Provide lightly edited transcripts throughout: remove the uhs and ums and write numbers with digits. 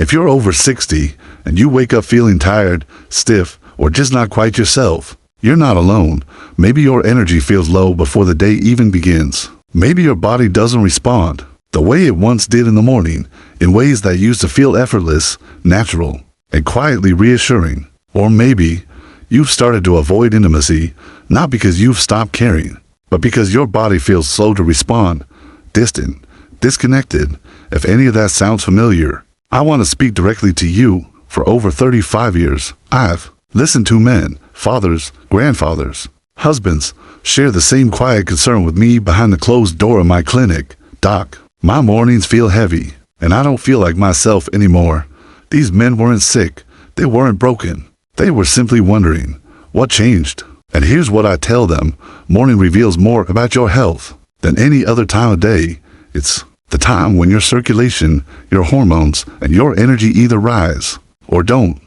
If you're over 60 and you wake up feeling tired, stiff, or just not quite yourself, you're not alone. Maybe your energy feels low before the day even begins. Maybe your body doesn't respond the way it once did in the morning, in ways that used to feel effortless, natural, and quietly reassuring. Or maybe you've started to avoid intimacy, not because you've stopped caring, but because your body feels slow to respond, distant, disconnected. If any of that sounds familiar, I want to speak directly to you. For over 35 years, I've listened to men, fathers, grandfathers, husbands, share the same quiet concern with me behind the closed door of my clinic. Doc, my mornings feel heavy, and I don't feel like myself anymore. These men weren't sick. They weren't broken. They were simply wondering, what changed? And here's what I tell them. Morning reveals more about your health than any other time of day. It's the time when your circulation, your hormones, and your energy either rise or don't.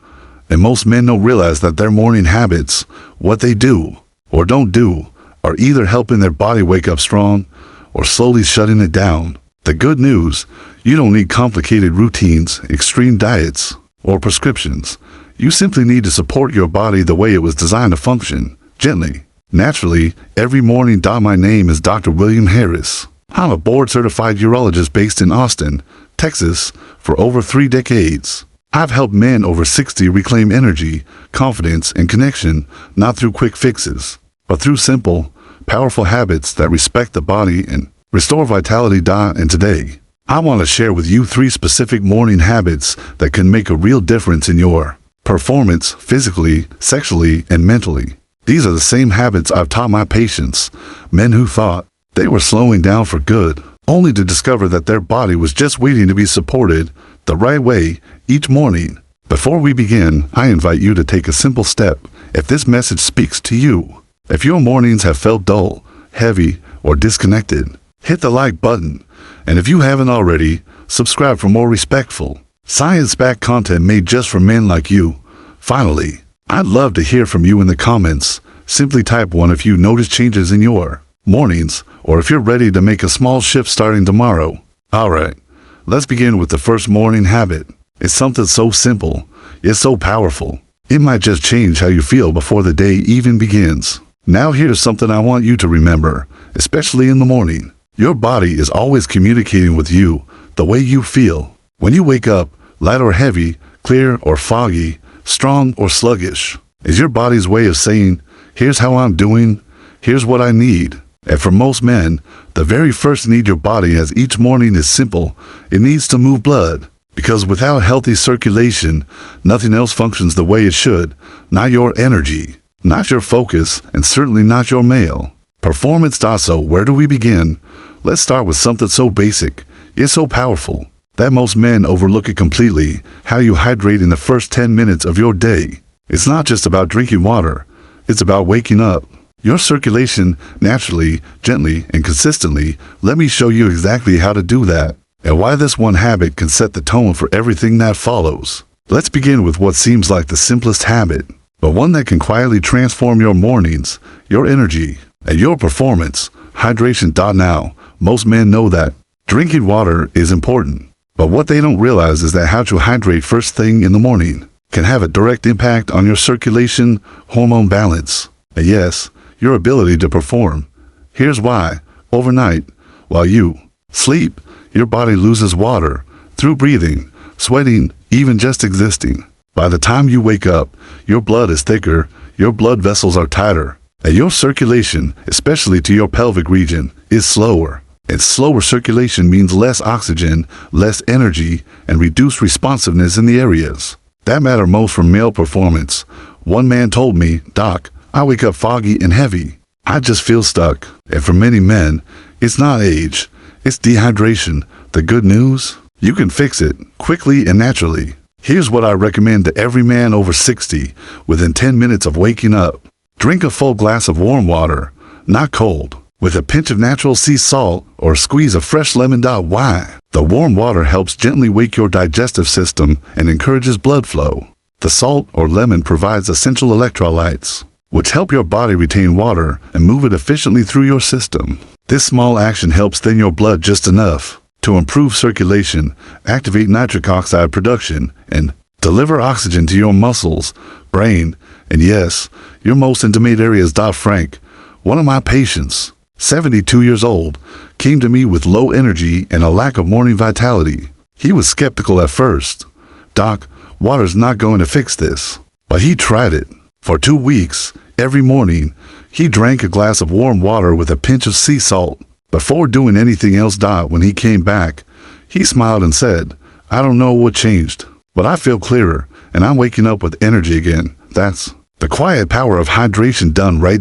And most men don't realize that their morning habits, what they do or don't do, are either helping their body wake up strong or slowly shutting it down. The good news, you don't need complicated routines, extreme diets, or prescriptions. You simply need to support your body the way it was designed to function, gently, naturally. Every morning. My name is Dr. William Harris. I'm a board-certified urologist based in Austin, Texas, for over 3 decades. I've helped men over 60 reclaim energy, confidence, and connection, not through quick fixes, but through simple, powerful habits that respect the body and restore vitality. And today, I want to share with you 3 specific morning habits that can make a real difference in your performance, physically, sexually, and mentally. These are the same habits I've taught my patients, men who thought they were slowing down for good, only to discover that their body was just waiting to be supported the right way each morning. Before we begin, I invite you to take a simple step. If this message speaks to you, if your mornings have felt dull, heavy, or disconnected, hit the like button. And if you haven't already, subscribe for more respectful, science-backed content made just for men like you. Finally, I'd love to hear from you in the comments. Simply type 1 if you notice changes in your mornings, or if you're ready to make a small shift starting tomorrow. Alright, let's begin with the first morning habit. It's something so simple, yet so powerful. It might just change how you feel before the day even begins. Now here's something I want you to remember, especially in the morning. Your body is always communicating with you the way you feel. When you wake up, light or heavy, clear or foggy, strong or sluggish, is your body's way of saying, here's how I'm doing, here's what I need. And for most men, the very first need your body has each morning is simple. It needs to move blood. Because without healthy circulation, nothing else functions the way it should. Not your energy, not your focus, and certainly not your male performance. So where do we begin? Let's start with something so basic, yet so powerful, that most men overlook it completely. How you hydrate in the first 10 minutes of your day. It's not just about drinking water. It's about waking up your circulation naturally, gently, and consistently. Let me show you exactly how to do that, and why this one habit can set the tone for everything that follows. Let's begin with what seems like the simplest habit, but one that can quietly transform your mornings, your energy, and your performance. Hydration. Now, most men know that drinking water is important, but what they don't realize is that how to hydrate first thing in the morning can have a direct impact on your circulation, hormone balance, and yes, your ability to perform. Here's why. Overnight, while you sleep, your body loses water through breathing, sweating, even just existing. By the time you wake up, your blood is thicker, your blood vessels are tighter, and your circulation, especially to your pelvic region, is slower. And slower circulation means less oxygen, less energy, and reduced responsiveness in the areas that matter most for male performance. One man told me, Doc, I wake up foggy and heavy. I just feel stuck. And for many men, it's not age, it's dehydration. The good news? You can fix it quickly and naturally. Here's what I recommend to every man over 60. Within 10 minutes of waking up, drink a full glass of warm water, not cold, with a pinch of natural sea salt or a squeeze of fresh lemon. Why? The warm water helps gently wake your digestive system and encourages blood flow. The salt or lemon provides essential electrolytes, which help your body retain water and move it efficiently through your system. This small action helps thin your blood just enough to improve circulation, activate nitric oxide production, and deliver oxygen to your muscles, brain, and yes, your most intimate areas. Frank, one of my patients, 72 years old, came to me with low energy and a lack of morning vitality. He was skeptical at first. Doc, water's not going to fix this. But he tried it. For 2 weeks, every morning, he drank a glass of warm water with a pinch of sea salt. Before doing anything else, when he came back, he smiled and said, "I don't know what changed, but I feel clearer, and I'm waking up with energy again." That's the quiet power of hydration done right.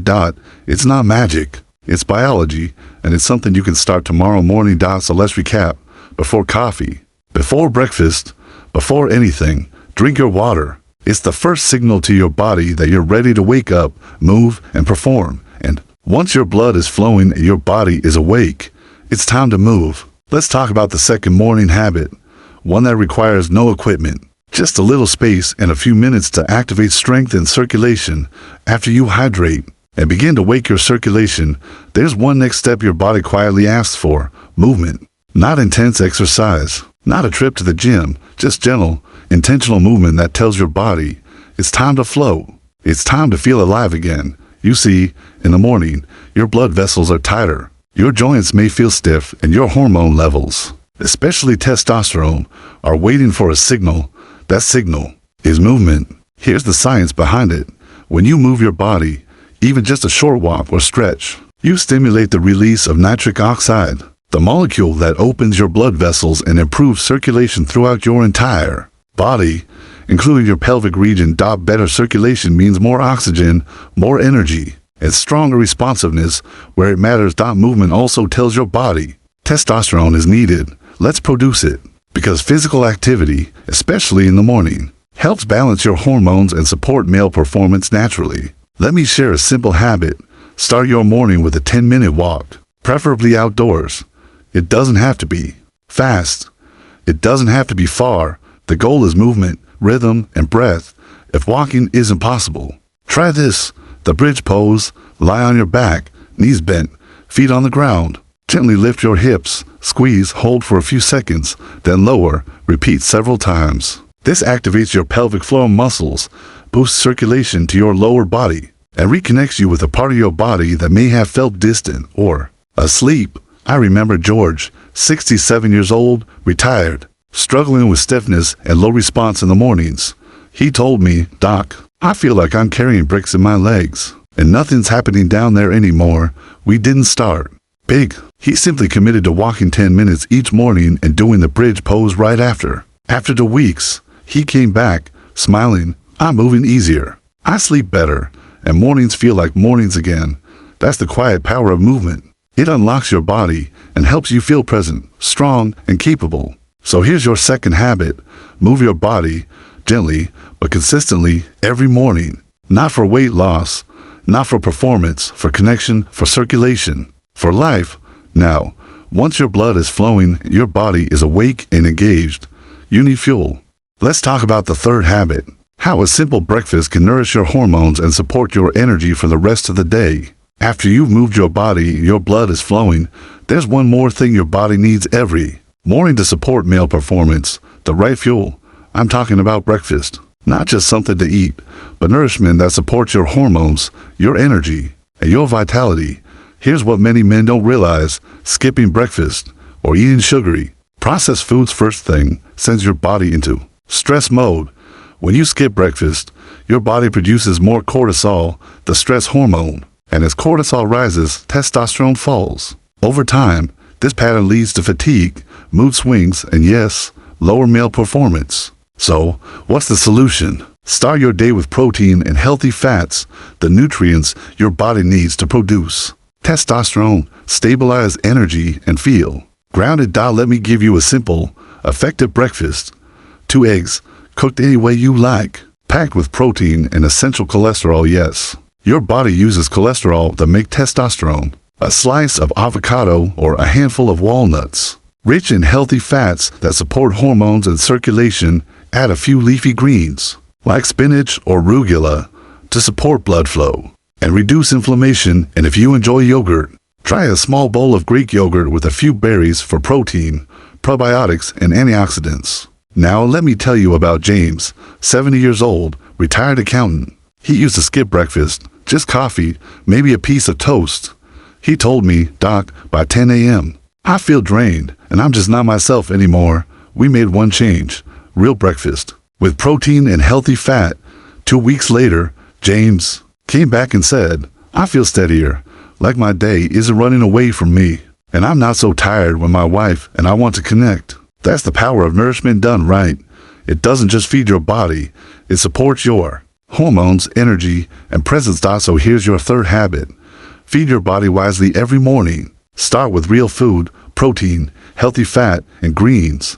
It's not magic. It's biology, and it's something you can start tomorrow morning. So let's recap. Before coffee, before breakfast, before anything, drink your water. It's the first signal to your body that you're ready to wake up, move, and perform. And once your blood is flowing and your body is awake, it's time to move. Let's talk about the second morning habit, one that requires no equipment, just a little space and a few minutes to activate strength and circulation. After you hydrate and begin to wake your circulation, there's one next step your body quietly asks for: movement. Not intense exercise, not a trip to the gym, just gentle, intentional movement that tells your body it's time to flow. It's time to feel alive again. You see, in the morning, your blood vessels are tighter. Your joints may feel stiff, and your hormone levels, especially testosterone, are waiting for a signal. That signal is movement. Here's the science behind it. When you move your body, even just a short walk or stretch, you stimulate the release of nitric oxide, the molecule that opens your blood vessels and improves circulation throughout your entire body, including your pelvic region. Better circulation means more oxygen, more energy, and stronger responsiveness where it matters. Movement also tells your body testosterone is needed. Let's produce it, because physical activity, especially in the morning, helps balance your hormones and support male performance naturally. Let me share a simple habit. Start your morning with a 10-minute walk, preferably outdoors. It doesn't have to be fast. It doesn't have to be far. The goal is movement, rhythm, and breath. If walking isn't possible, try this: the bridge pose. Lie on your back, knees bent, feet on the ground. Gently lift your hips, squeeze, hold for a few seconds, then lower. Repeat several times. This activates your pelvic floor muscles, boosts circulation to your lower body, and reconnects you with a part of your body that may have felt distant or asleep. I remember George, 67 years old, retired, struggling with stiffness and low response in the mornings. He told me, "Doc, I feel like I'm carrying bricks in my legs, and nothing's happening down there anymore." We didn't start big. He simply committed to walking 10 minutes each morning and doing the bridge pose right after. After 2 weeks, he came back, smiling. "I'm moving easier. I sleep better, and mornings feel like mornings again." That's the quiet power of movement. It unlocks your body and helps you feel present, strong, and capable. So here's your second habit. Move your body gently but consistently every morning. Not for weight loss, not for performance, for connection, for circulation, for life. Now, once your blood is flowing, your body is awake and engaged, you need fuel. Let's talk about the third habit: how a simple breakfast can nourish your hormones and support your energy for the rest of the day. After you've moved your body, your blood is flowing, there's one more thing your body needs every morning to support male performance: the right fuel. I'm talking about breakfast. Not just something to eat, but nourishment that supports your hormones, your energy, and your vitality. Here's what many men don't realize: skipping breakfast or eating sugary, processed foods first thing sends your body into stress mode. When you skip breakfast, your body produces more cortisol, the stress hormone. And as cortisol rises, testosterone falls. Over time, this pattern leads to fatigue, mood swings, and yes, lower male performance. So, what's the solution? Start your day with protein and healthy fats, the nutrients your body needs to produce testosterone, stabilize energy, and feel grounded. Let me give you a simple, effective breakfast. 2 eggs, cooked any way you like, packed with protein and essential cholesterol. Yes, your body uses cholesterol to make testosterone. A slice of avocado or a handful of walnuts. Rich in healthy fats that support hormones and circulation. Add a few leafy greens, like spinach or arugula, to support blood flow and reduce inflammation. And if you enjoy yogurt, try a small bowl of Greek yogurt with a few berries for protein, probiotics, and antioxidants. Now let me tell you about James, 70 years old, retired accountant. He used to skip breakfast, just coffee, maybe a piece of toast. He told me, "Doc, by 10 a.m., I feel drained, and I'm just not myself anymore." We made one change, real breakfast, with protein and healthy fat. 2 weeks later, James came back and said, "I feel steadier, like my day isn't running away from me, and I'm not so tired when my wife and I want to connect." That's the power of nourishment done right. It doesn't just feed your body, it supports your hormones, energy, and presence. So here's your third habit. Feed your body wisely every morning. Start with real food, protein, healthy fat, and greens.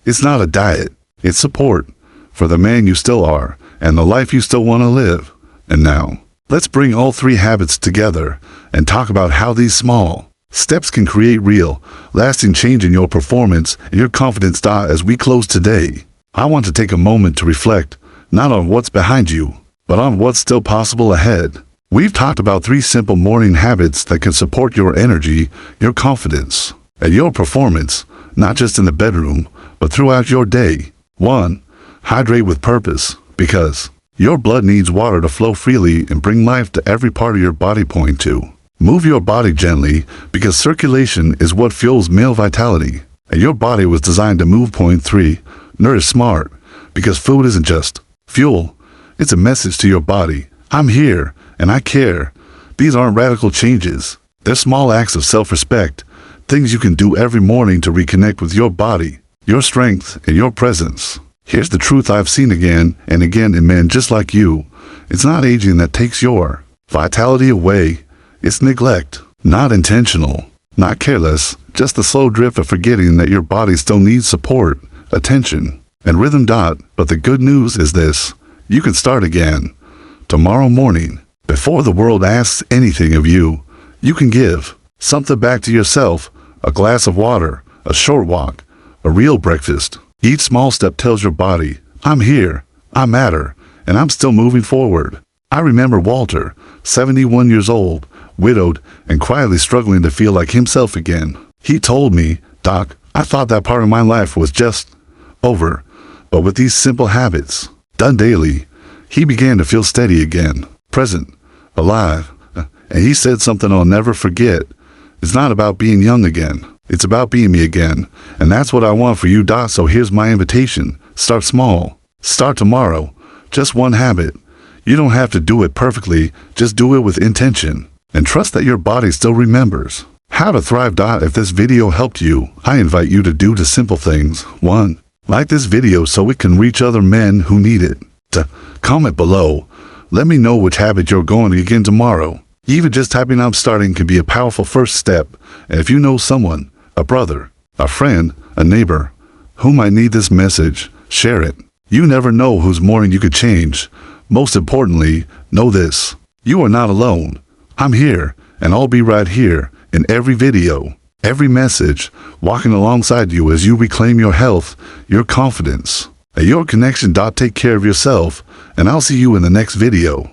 It's not a diet, it's support for the man you still are and the life you still want to live. And now, let's bring all three habits together and talk about how these small steps can create real, lasting change in your performance and your confidence. As we close today, I want to take a moment to reflect, not on what's behind you, but on what's still possible ahead. We've talked about 3 simple morning habits that can support your energy, your confidence, and your performance, not just in the bedroom, but throughout your day. 1. Hydrate with purpose, because your blood needs water to flow freely and bring life to every part of your body. Point 2. Move your body gently, because circulation is what fuels male vitality, and your body was designed to move. Point 3. Nourish smart, because food isn't just fuel, it's a message to your body. I'm here, and I care. These aren't radical changes. They're small acts of self-respect, things you can do every morning to reconnect with your body, your strength, and your presence. Here's the truth I've seen again and again in men just like you. It's not aging that takes your vitality away. It's neglect, not intentional, not careless, just the slow drift of forgetting that your body still needs support, attention, and rhythm. But the good news is this: you can start again. Tomorrow morning, before the world asks anything of you, you can give something back to yourself: a glass of water, a short walk, a real breakfast. Each small step tells your body, I'm here, I matter, and I'm still moving forward. I remember Walter, 71 years old, widowed, and quietly struggling to feel like himself again. He told me, "Doc, I thought that part of my life was just over." But with these simple habits, done daily, he began to feel steady again, present, alive. And he said something I'll never forget. It's not about being young again. It's about being me again. And that's what I want for you. So here's my invitation. Start small. Start tomorrow. Just one habit. You don't have to do it perfectly. Just do it with intention. And trust that your body still remembers how to thrive. If this video helped you, I invite you to do the simple things. 1. Like this video so it can reach other men who need it. 2. Comment below. Let me know which habit you're going to begin tomorrow. Even just typing "I'm starting" can be a powerful first step. And if you know someone, a brother, a friend, a neighbor, who might need this message, share it. You never know whose morning you could change. Most importantly, know this: you are not alone. I'm here, and I'll be right here in every video, every message, walking alongside you as you reclaim your health, your confidence, and your connection. Take care of yourself, and I'll see you in the next video.